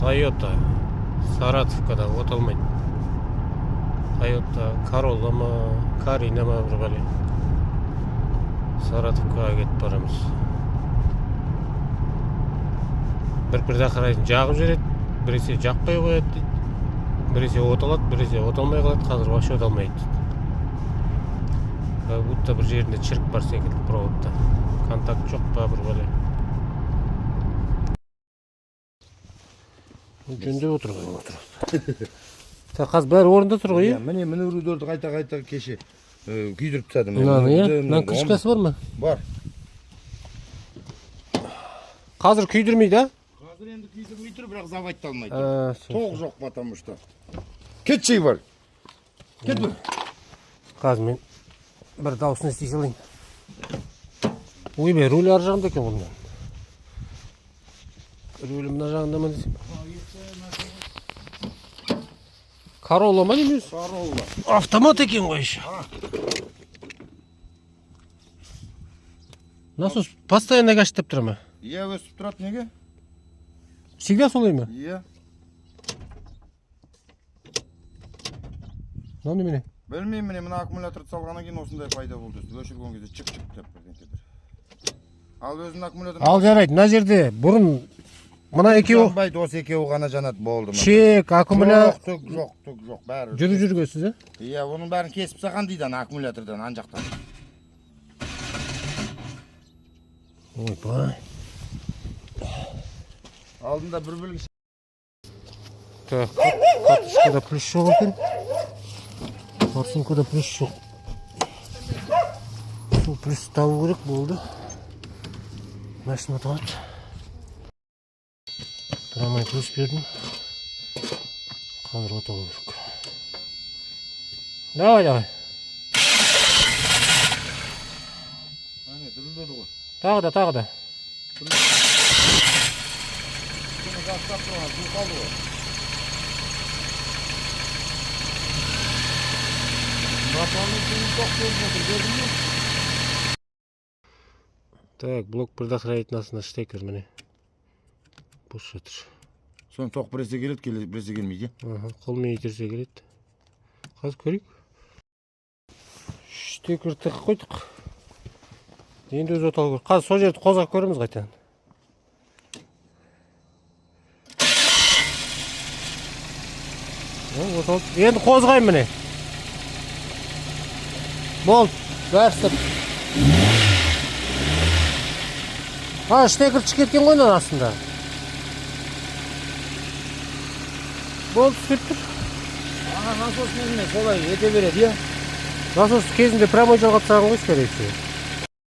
Toyota Saratovkada o'tolmaydi. Toyota Corolla mı, Karina mı bir bale. Saratovkaga ketip baramiz. Bir-birine qarayın, jagып жүреді, біресе жақпай қояды дейді. Біресе оталады, біресе оталмай қалады, қазір вообще оталмайды дейді. Будто бір жерінде чірік бар секілді проводта. Контакт жоқ па бір бәле. Жөндеп отыр ғой отыр. Қазір бәрі орында тұр ғой. Міне рудорды қайта кеше күйдіріп тастадым. Мынаны крышкасы бар ма? Бар. Қазір күйдірмейді, а? Қазір енді күйдірмей тұр, бірақ заводта алмайды. Тоқ жоқ, потому что. Кетшей бар. Кет бір. Қазір мен бір дауысын ести салайын. Ойбай, руль ар жағында екен бұндан. Руль мына жағында ма десем? Corolla ма дейміз? Corolla. Автомат екен ғой еще. Насос постоянно каштап тұр ма? Иә, өсіп тұрады неге? Всегда солай ма? Иә. Мынау немене? Білмеймін, міне мына аккумуляторды салғаннан кейін осындай пайда болды. Өшірген кезде чық деп бірден кетер. Ал өзінің аккумуляторын... Ал жарайды, мына жерде бұрын мына екеуі... Жанбайды, осы екеуі ғана жанады болды. Чек, аккумулятор... Жоқ, бәрі... Жүргесіз, ә? Иә, оның бәрін кесіп саған дейді аккумулятордан, ан жақтан. Ойбай. Алдында бір білгіш. Так, катушкада плюс жоқ екен. Форсункада плюс жоқ. Сол плюс табу керек болды. Машина тұрады. Тұрамай плюс бердім. Қазір оталу керек. Давай. Әне, дүрілдеді ғой. Тағы да. Бұны жастап тұрған, бұл қалды ғой. Так, блок предохранитель астына штекер міне. Бос жатыр. Соны тоқ біресе келеді, біресе келмейді. Қолмен итерсе келеді. Қазір көрейік. Штекер тығып қойдық. Енді өз оталы көр. Қазір сол жерді қозғап көреміз қайтадан. Енді қозғайым міне. Болды, бәрістіп. Штекер кеткен ғой астында. Болды, сөйттік. Насос немене солай ете береді, е? Насос кезінде прямой жалғап тастаған ғой, скорее всего.